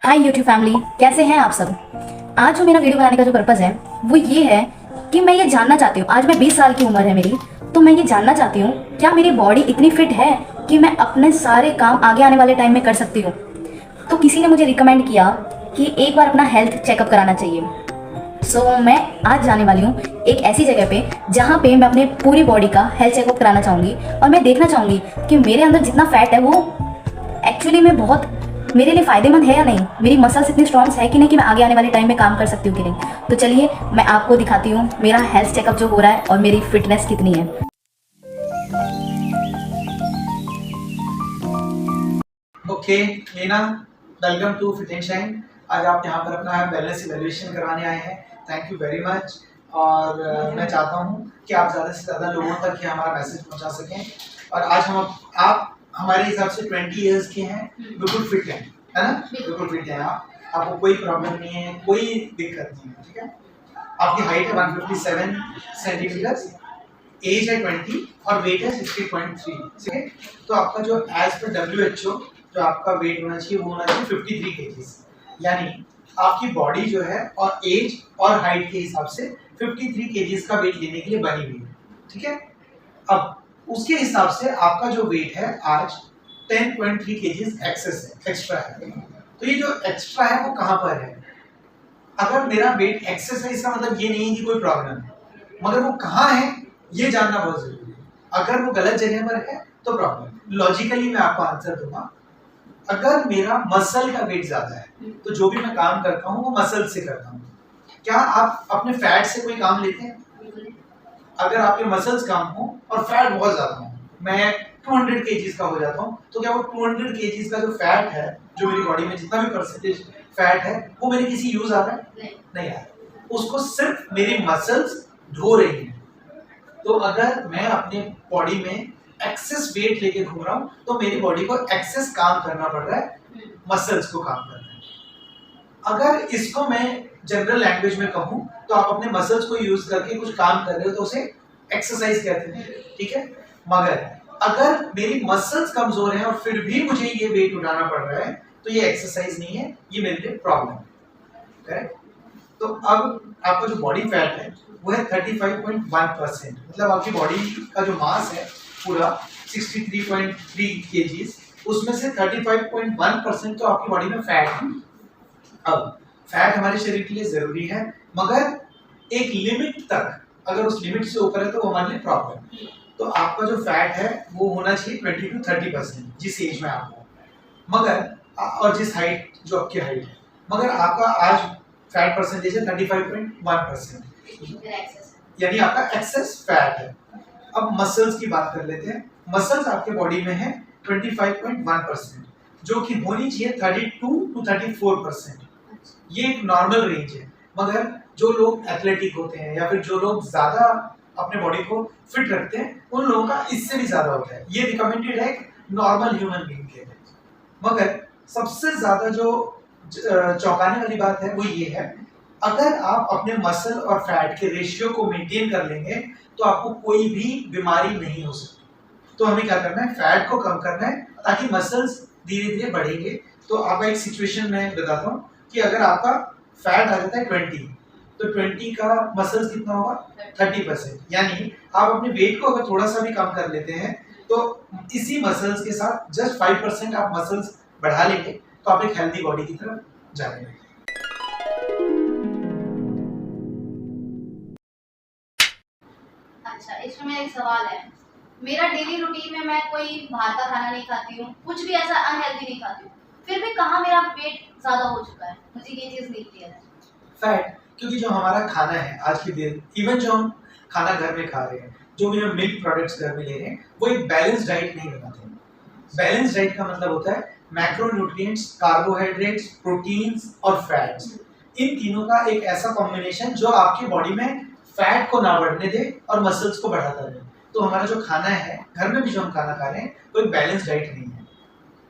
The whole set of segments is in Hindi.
हाय यूट्यूब फैमिली, कैसे हैं आप सब। आज जो मेरा वीडियो बनाने का जो पर्पज़ है वो ये है कि मैं ये जानना चाहती हूँ, आज मैं 20 साल की उम्र है मेरी, तो मैं ये जानना चाहती हूँ क्या मेरी बॉडी इतनी फिट है कि मैं अपने सारे काम आगे आने वाले टाइम में कर सकती हूँ। तो किसी ने मुझे रिकमेंड किया कि एक बार अपना हेल्थ चेकअप कराना चाहिए। मैं आज जाने वाली हूँ एक ऐसी जगह पे जहाँ पे मैं अपने पूरी बॉडी का हेल्थ चेकअप कराना चाहूँगी और मैं देखना चाहूँगी कि मेरे अंदर जितना फैट है वो एक्चुअली में बहुत मेरे लिए फ़ायदेमंद है या नहीं, मेरी मसल्स इतनी स्ट्रॉन्ग है कि नहीं कि मैं आगे आने वाले टाइम में काम कर सकती हूँ कि नहीं। तो चलिए मैं आपको दिखाती हूँ मेरा हेल्थ चेकअप जो हो रहा है और मेरी फिटनेस कितनी है। Okay Meena, welcome to fit and shine. आज आप यहाँ पर अपना वेलनेस इवैल्यूएशन करवाने आए हैं। Thank you very much. और मैं चाहता हूँ कि आप ज़्यादा से ज़्यादा लोगों तक ये हमारा मैसेज पहुँचा सकें। और आज आप हमारे हिसाब से 20 इयर्स के हैं, बिल्कुल फिट हैं, है ना? बिल्कुल फिट हैं आप, आपको कोई प्रॉब्लम नहीं है, कोई दिक्कत नहीं है, ठीक है? आपकी हाइट है 157 सेंटीमीटर, एज है 20 और वेट है 60.3, ठीक है? तो आपका जो एज पर WHO जो आपका वेट होना चाहिए वो होना चाहिए 53 केजीज, यानी आपकी बॉडी जो है और एज और हाइट के हिसाब से 53 केजीज का वेट लेने के लिए बनी हुई है, ठीक है? अब उसके हिसाब से आपका जो वेट है आज 10.3 केजीज एक्स्ट्रा है। तो ये जो एक्स्ट्रा है वो कहाँ पर है? अगर मेरा वेट एक्सेस है इसका मतलब ये नहीं है कि कोई प्रॉब्लम है, मगर वो कहाँ है ये जानना बहुत जरूरी है। अगर वो गलत जगह पर है तो प्रॉब्लम। लॉजिकली मैं आपको आंसर दूंगा। अगर मेरा मसल का वेट ज्यादा है तो जो भी मैं काम करता हूँ वो मसल से करता हूँ। क्या आप अपने फैट से कोई काम लेते हैं? अगर आपके मसल्स कम हो और फैट बहुत ज्यादा हो, मैं 200 केजीज का हो जाता हूँ, तो क्या वो 200 केजीज का जो फैट है, जो मेरी बॉडी में जितना भी परसेंटेज फैट है, वो मेरे किसी यूज आ रहा है? नहीं आ रहा। उसको सिर्फ मेरी मसल्स ढो रही हैं। तो अगर मैं अपने बॉडी में एक्सेस वेट लेके घूम रहा हूँ तो मेरी बॉडी को एक्सेस काम करना पड़ रहा है, मसल्स को काम करना है। अगर इसको मैं जनरल लैंग्वेज में कहूँ तो आप अपने मसल्स को यूज करके कुछ काम कर रहे हो तो उसे एक्सरसाइज कहते हैं, ठीक है? मगर अगर मेरी मसल्स कमजोर हैं और फिर भी मुझे ये वेट उठाना पड़ रहा है तो ये एक्सरसाइज नहीं है, ये मेरे लिए प्रॉब्लम है, करेक्ट? तो अब आपका जो बॉडी फैट है वो है 35.1%, मतलब आपकी बॉडी का जो मास है पूरा 63.3 केजीज, उसमें से 35.1% तो आपकी बॉडी में फैट है। अब फैट हमारे शरीर के लिए जरूरी है, मगर एक लिमिट तक, अगर उस लिमिट से ऊपर है तो वो हमारे लिए प्रॉब्लम। तो आपका जो फैट है वो होना चाहिए 20 to 30%, जिस एज में आप हो, मगर और जिस हाइट जो आपकी हाइट है, मगर आपका आज फैट परसेंटेज है 35.1%, यानी आपका एक्सेस फैट है। अब मसल्स की बात कर लेते हैं। मसल्स आपके बॉडी में है 25.1%, जो कि होनी चाहिए 32 to 34%। ये एक नॉर्मल रेंज है, मगर जो लोग एथलेटिक होते हैं या फिर जो लोग ज्यादा अपने बॉडी को फिट रखते हैं उन लोगों का इससे भी ज्यादा होता है। ये रिकमेंडेड है नॉर्मल ह्यूमन बीइंग के लिए। मगर सबसे ज्यादा जो चौंकाने वाली बात है वो ये है, अगर आप अपने मसल और फैट के रेशियो को मेंटेन कर लेंगे तो आपको कोई भी बीमारी नहीं हो सकती। तो हमें क्या करना है? फैट को कम करना है ताकि मसल्स धीरे धीरे बढ़ेंगे। तो आपका एक सिचुएशन मैं बताता हूँ कि अगर आपका फैट आ जाता है 20, तो 20 का मसल्स कितना होगा? 30%, यानी आप अपने वेट को अगर थोड़ा सा भी कम कर लेते हैं तो इसी मसल्स के साथ जस्ट 5% आप मसल्स बढ़ा लेंगे तो आप एक हेल्दी बॉडी की तरफ जाएंगे। अच्छा, इसमें मेरा एक सवाल है। मेरा डेली रूटीन में मैं कोई बाहर का खाना नहीं खाती हूँ, कुछ भी ऐसा अनहेल्दी नहीं खाती हूँ, फिर भी कहाँ मेरा वेट ज्यादा हो चुका है? मुझे ये चीज नहीं क्लियर है। फैट, क्योंकि जो हमारा खाना है आज के दिन, इवन जो हम खाना घर में खा रहे हैं, जो भी हम मिल्क प्रोडक्ट्स घर में ले रहे हैं, वो एक बैलेंस डाइट नहीं बनाते। बैलेंस डाइट का मतलब होता है मैक्रोन्यूट्रिएंट्स, कार्बोहाइड्रेट्स, प्रोटीन्स और फैट्स, इन तीनों का एक ऐसा कॉम्बिनेशन जो आपकी बॉडी में फैट को ना बढ़ने दे और मसल्स को बढ़ाता रहे। तो हमारा जो खाना है घर में भी जो हम खाना खा रहे हैं वो एक बैलेंस डाइट नहीं है।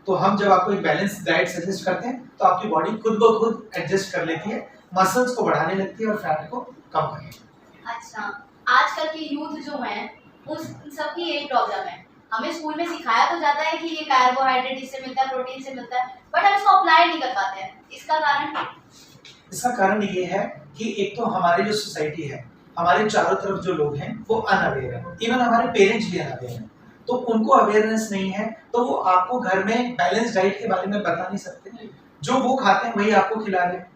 तो हम जब आपको एक बैलेंस डाइट सजेस्ट करते हैं तो आपकी बॉडी खुद ब खुद एडजस्ट कर लेती है, मसल्स को बढ़ाने लगती है और फैट को कम करने लगती है। अच्छा, आजकल के यूथ जो है उस सबकी यही प्रॉब्लम है। हमें स्कूल में सिखाया तो जाता है कि ये कार्बोहाइड्रेट इससे मिलता है, प्रोटीन से मिलता है, बट हम इसको अप्लाई नहीं कर पाते हैं। इसका कारण? इसका कारण ये है कि एक तो हमारी जो सोसाइटी है, हमारे चारों तरफ जो लोग हैं वो अनअवेयर है, इवन हमारे पेरेंट्स भी अनअवेयर हैं। तो उनको अवेयरनेस नहीं है, तो वो आपको घर में बैलेंस डाइट के बारे में बता नहीं सकते। जो वो खाते हैं वही आपको खिला रहे हैं।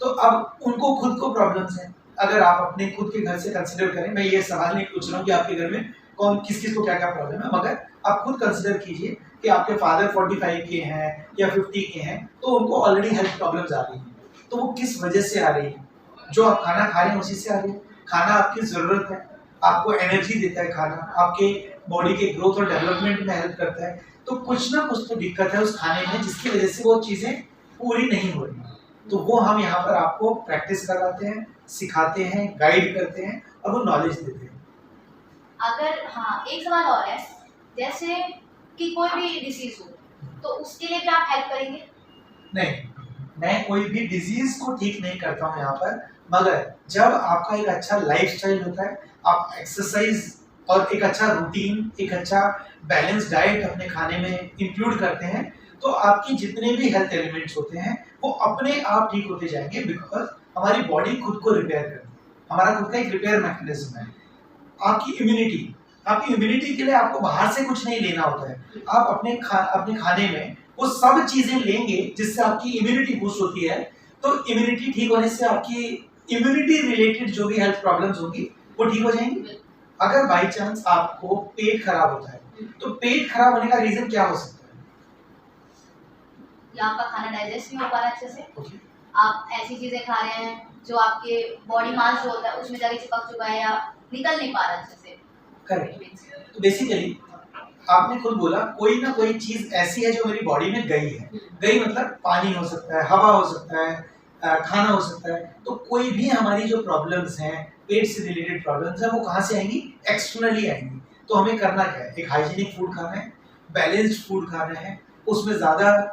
तो अब उनको खुद को प्रॉब्लम्स हैं। अगर आप अपने खुद के घर से कंसिडर करें, मैं ये सवाल नहीं पूछ रहा हूँ कि आपके घर में कौन किस को क्या क्या प्रॉब्लम है, मगर आप खुद कंसिडर कीजिए कि आपके फादर 45 के हैं या 50 के हैं, तो उनको ऑलरेडी हेल्थ प्रॉब्लम्स आ रही हैं। तो वो किस वजह से आ रही है? जो आप खाना खा रहे हैं उसी से आ रही है। खाना आपकी ज़रूरत है, आपको एनर्जी देता है खाना, आपके बॉडी के ग्रोथ और डेवलपमेंट में हेल्प करता है। तो कुछ ना कुछ तो दिक्कत है उस खाने में जिसकी वजह से वो चीज़ें पूरी नहीं हो रही। तो वो हम यहाँ पर आपको प्रैक्टिस करवाते हैं, सिखाते हैं, गाइड करते हैं और वो नॉलेज देते हैं। अगर हाँ, एक सवाल और है, जैसे कि कोई भी डिसीज हो तो उसके लिए भी आप हेल्प करेंगे? नहीं, मैं कोई भी डिजीज को ठीक नहीं करता हूँ यहाँ पर, मगर जब आपका एक अच्छा लाइफस्टाइल होता है, आप एक्सरसाइज और एक अच्छा रूटीन, एक अच्छा बैलेंस डाइट अपने खाने में इंक्लूड करते हैं, तो आपकी जितने भी हेल्थ एलिमेंट्स होते हैं वो अपने आप ठीक होते जाएंगे, बिकॉज हमारी बॉडी खुद को रिपेयर करती है। हमारा खुद का एक रिपेयर मैकेनिज्म है। आपकी इम्यूनिटी के लिए आपको बाहर से कुछ नहीं लेना होता है। आप अपने खाने में वो सब चीजें लेंगे जिससे आपकी इम्यूनिटी बूस्ट होती है। तो इम्यूनिटी ठीक होने से आपकी इम्यूनिटी रिलेटेड जो भी हेल्थ प्रॉब्लम्स होगी वो ठीक हो जाएंगी। अगर बाई चांस आपको पेट खराब होता है, तो पेट खराब होने का रीजन क्या हो सकता है? या आपका खाना डाइजेस्ट नहीं हो पा रहा अच्छे से, Okay. आप ऐसी चीजें खा रहे हैं जो आपके बॉडी मास जो होता है उसमें जाके चिपक चुका है या निकल नहीं पा रहा अच्छे से। करेक्ट। तो बेसिकली आपने खुद बोला कोई ना कोई चीज ऐसी है जो मेरी बॉडी में गई है। गई मतलब पानी हो सकता है, हवा हो सकता है, खाना हो सकता है। तो कोई भी हमारी जो प्रॉब्लम्स हैं, पेट से रिलेटेड प्रॉब्लम्स हैं, वो कहाँ से आएंगी? एक्सटर्नली आएंगी। तो हमें करना क्या है? एक हाइजीनिक फूड खाना है, बैलेंस्ड फूड खाना है, उसमें ज़्यादा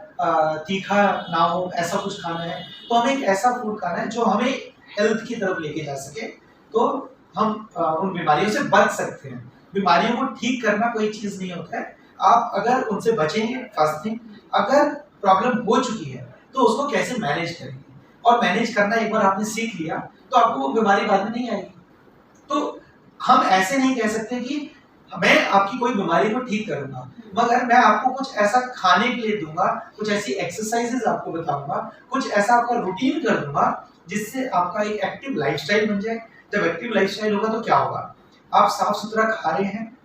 तीखा ना हो ऐसा कुछ खाना है। तो हमें एक ऐसा फूड खाना है जो हमें हेल्थ की तरफ लेके जा सके, तो हम उन बीमारियों से बच सकते हैं। बीमारियों को ठीक करना कोई चीज़ नहीं होता है। आप अगर उनसे बचेंगे, फर्स्ट थिंग, अगर प्रॉब्लम हो चुकी है तो उसको कैसे मैनेज करेंगे, और मैनेज करना एक बार आपने सीख लिया तो आपको वो बीमारी बाद में नहीं आएगी। तो हम ऐसे नहीं कह सकते कि मैं आपकी कोई बीमारी को ठीक करूंगा, मगर मैं आपको कुछ ऐसा खाने के लिए दूंगा, कुछ ऐसी एक्सरसाइजेज आपको बताऊंगा, कुछ ऐसा आपका रूटीन कर दूंगा जिससे आपका एक एक्टिव लाइफस्टाइल बन जाए। जब एक्टिव लाइफस्टाइल होगा तो क्या होगा? आप साफ सुथरा खा रहे हैं,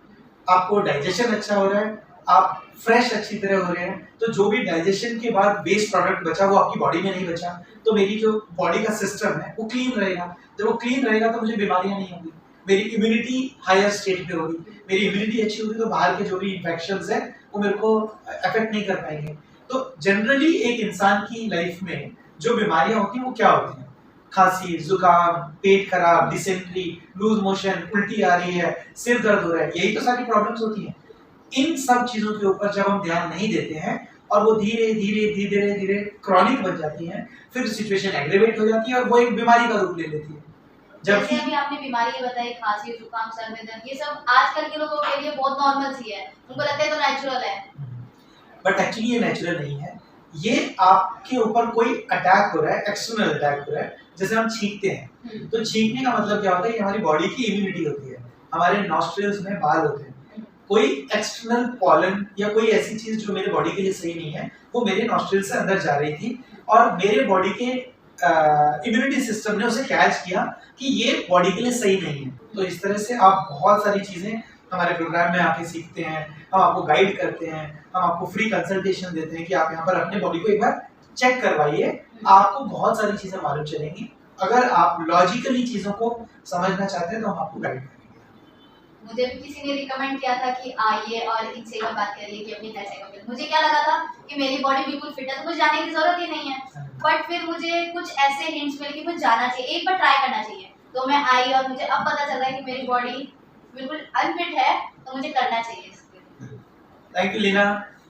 आपको डाइजेशन अच्छा हो रहा है, आप फ्रेश अच्छी तरह हो रहे हैं, तो जो भी डाइजेशन के बाद वेस्ट प्रोडक्ट बचा वो आपकी बॉडी में नहीं बचा, तो मेरी जो बॉडी का सिस्टम है वो क्लीन रहेगा। जब वो क्लीन रहेगा तो मुझे बीमारियां नहीं होंगी, मेरी इम्यूनिटी हायर स्टेट पे होगी। मेरी इम्यूनिटी अच्छी होगी तो बाहर के जो भी इन्फेक्शंस हैं वो मेरे को अफेक्ट नहीं कर पाएंगे। तो जनरली एक इंसान की लाइफ में जो बीमारियां होती हैं वो क्या होती हैं? खांसी, जुकाम, पेट खराब, डिसेंट्री, लूज मोशन, उल्टी आ रही है, सिर दर्द हो रहा है, यही तो सारी प्रॉब्लम्स होती हैं। इन सब चीजों के ऊपर जब हम ध्यान नहीं देते हैं और वो धीरे धीरे धीरे धीरे क्रॉनिक बन जाती हैं, फिर सिचुएशन एग्रेवेट हो जाती है और वो एक बीमारी का रूप ले लेती है। जैसे अभी आपने बीमारी ये बताई, खांसी, जुकाम, सर में दर्द, ये सब आजकल के लोगों के लिए बहुत नॉर्मल सी है, उनको लगता है तो नेचुरल है। बट एक्चुअली ये नेचुरल नहीं है। ये आपके ऊपर कोई अटैक हो रहा है, एक्सटर्नल अटैक हो रहा है। जैसे हम छींकते हैं, तो छींकने का मतलब क्या होता है? ये हमारी बॉडी की इम्यूनिटी होती है। हमारे नॉस्ट्रिल्स में बाल होते हैं, कोई एक्सटर्नल पॉलन या कोई ऐसी चीज जो मेरे बॉडी के लिए सही नहीं है वो मेरे नॉस्ट्रिल से अंदर जा रही थी, और मेरे बॉडी के इम्यूनिटी सिस्टम ने उसे कैच किया कि ये बॉडी के लिए सही नहीं है। तो इस तरह से आप बहुत सारी चीजें हमारे प्रोग्राम में आके सीखते हैं, हम आपको गाइड करते हैं, हम आपको फ्री कंसल्टेशन देते हैं कि आप यहाँ पर अपने बॉडी को एक बार चेक करवाइए, आपको बहुत सारी चीजें मालूम चलेंगी। अगर आप लॉजिकली चीजों को समझना चाहते हैं तो हम आपको गाइड करेंगे। मुझे भी किसी ने रिकमेंड किया था कि आइए और इनसे एक बात करिए कि अपनी हेल्थ चेकअप करिए। मुझे क्या लगा था कि मेरी बॉडी बिल्कुल फिट है तो मुझे जाने की जरूरत ही नहीं है, बट फिर मुझे कुछ ऐसे हिंट्स मिले कि मुझे जाना चाहिए, एक बार ट्राई करना चाहिए। तो मैं आई और मुझे अब पता चल रहा है कि मेरी बॉडी बिल्कुल अनफिट है, तो मुझे करना चाहिए इसके। थैंक यू लीना,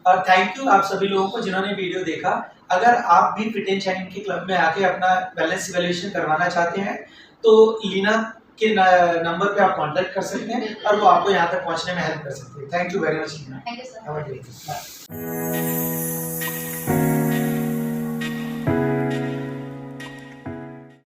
और थैंक यू आप सभी लोगों को जिन्होंने वीडियो देखा। अगर आप भी फिट एंड शाइन के क्लब में आके अपना बैलेंस इवैल्यूएशन करवाना चाहते हैं तो लीना के नंबर पे आप कांटेक्ट कर सकते हैं और वो आपको यहाँ तक पहुँचने में हेल्प कर सकते हैं। Thank you very much Leena. Thank you sir. Have a great day. Bye.